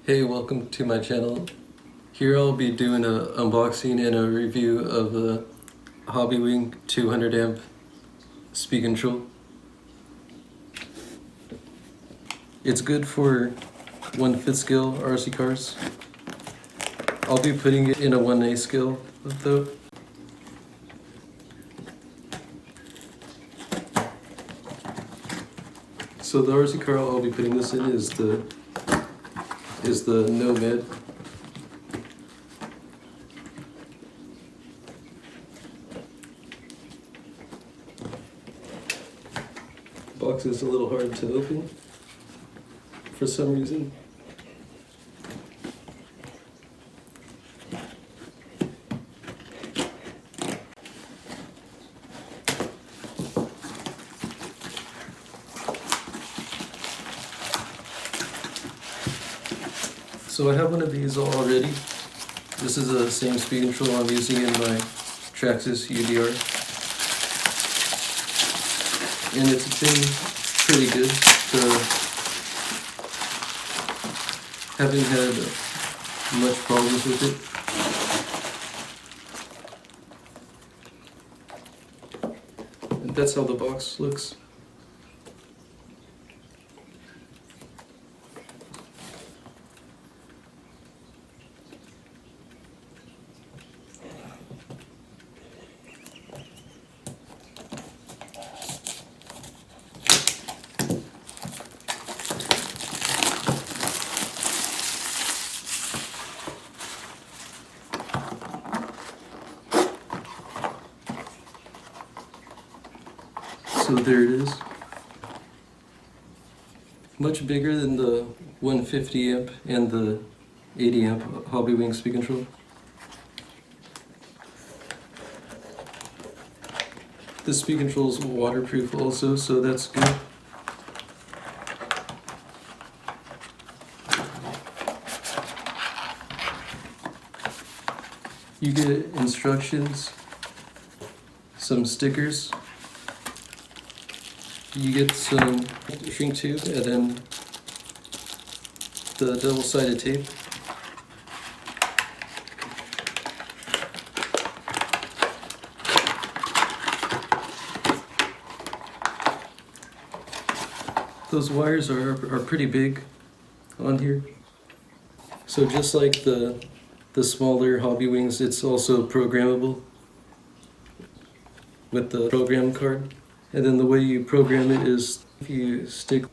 Hey, welcome to my channel. Here I'll be doing an unboxing and a review of a Hobbywing 200 amp speed control. It's good for 1/5 scale RC cars. I'll be putting it in a 1/8 scale though. So the RC car I'll be putting this in is the Nomad. Box is a little hard to open for some reason. So I have one of these already. This is the same speed control I'm using in my Traxxas UDR. And it's been pretty good. Haven't had much problems with it. And that's how the box looks. So there it is. Much bigger than the 150 amp and the 80 amp Hobbywing speed control. This speed control is waterproof also, so that's good. You get instructions, some stickers. You get some shrink tube and then the double-sided tape. Those wires are pretty big on here. So just like the smaller Hobbywings, it's also programmable with the program card. And then the way you program it is if you stick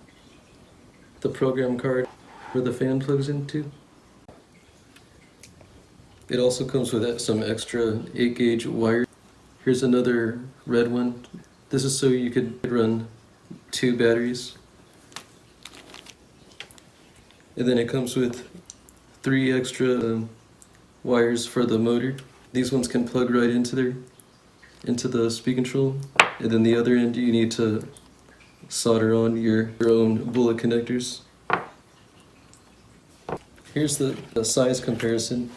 the program card where the fan plugs into. It also comes with some extra 8-gauge wire. Here's another red one. This is so you could run 2 batteries. And then it comes with 3 extra wires for the motor. These ones can plug right into the speed control. And then the other end you need to solder on your own bullet connectors. Here's the size comparison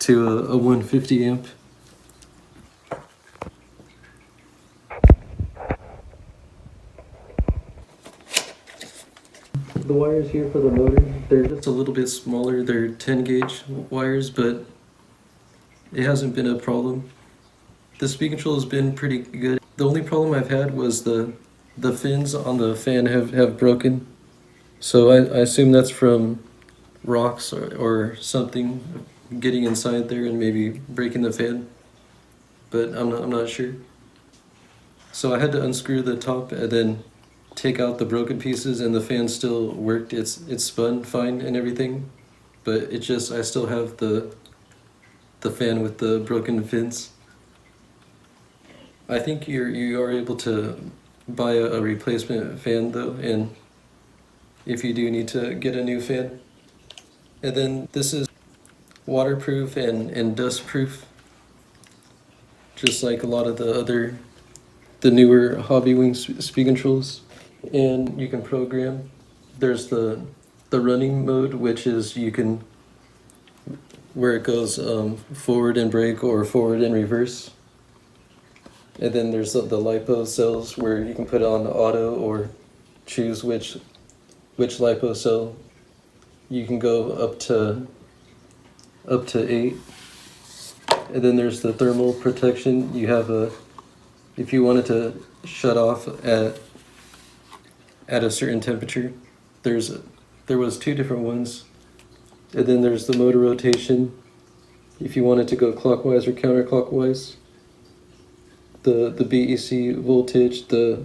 to a 150 amp. The wires here for the motor, they're just a little bit smaller. They're 10-gauge wires, but it hasn't been a problem. The speed control has been pretty good. The only problem I've had was the fins on the fan have broken. So I assume that's from rocks or something getting inside there and maybe breaking the fan. But I'm not sure. So I had to unscrew the top and then take out the broken pieces, and the fan still worked. It's spun fine and everything, but I still have the fan with the broken fins. I think you are able to buy a replacement fan though, and if you do need to get a new fan. And then this is waterproof and dust proof, just like a lot of the newer Hobbywing speed controls. And you can program. There's the running mode, which is where it goes forward and brake or forward and reverse. And then there's the LiPo cells where you can put on auto or choose which LiPo cell You can go up to 8. And then there's the thermal protection. You have if you wanted to shut off at a certain temperature, there was 2 different ones. And then there's the motor rotation. If you wanted to go clockwise or counterclockwise, the BEC voltage, the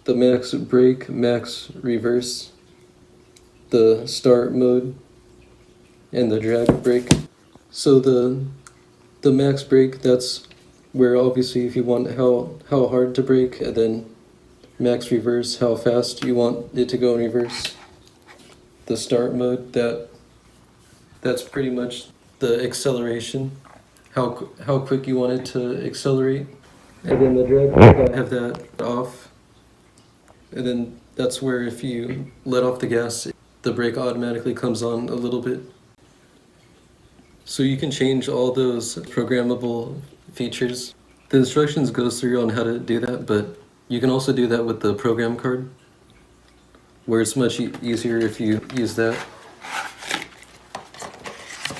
max brake, max reverse, the start mode, and the drag brake. So the max brake, that's where obviously if you want how hard to brake, and then max reverse, how fast you want it to go in reverse. The start mode, that's pretty much the acceleration, how quick you want it to accelerate. And then the drag brake, I have that off. And then that's where if you let off the gas, the brake automatically comes on a little bit. So you can change all those programmable features. The instructions goes through on how to do that, but you can also do that with the program card, where it's much easier if you use that.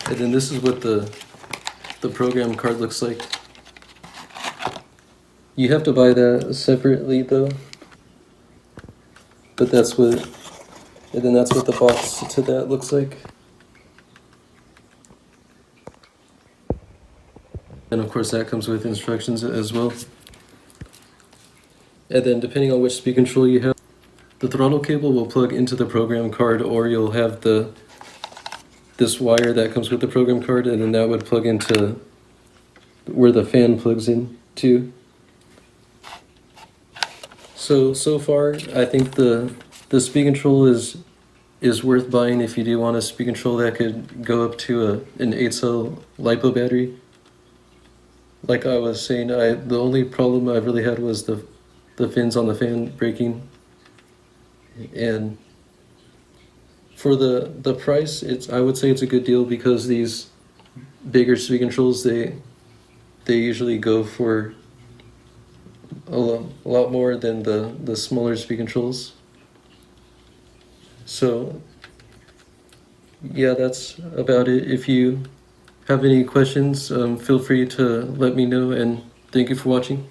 And then this is what the program card looks like. You have to buy that separately though. But that's what the box to that looks like. And of course that comes with instructions as well. And then depending on which speed control you have, the throttle cable will plug into the program card, or you'll have this wire that comes with the program card, and then that would plug into where the fan plugs in too. So far, I think the speed control is worth buying if you do want a speed control that could go up to an 8-cell LiPo battery. Like I was saying, the only problem I really had was the fins on the fan breaking. And for the price, I would say it's a good deal, because these bigger speed controls, they usually go for a lot more than the smaller speed controls. So yeah, that's about it. If you have any questions, feel free to let me know, and thank you for watching.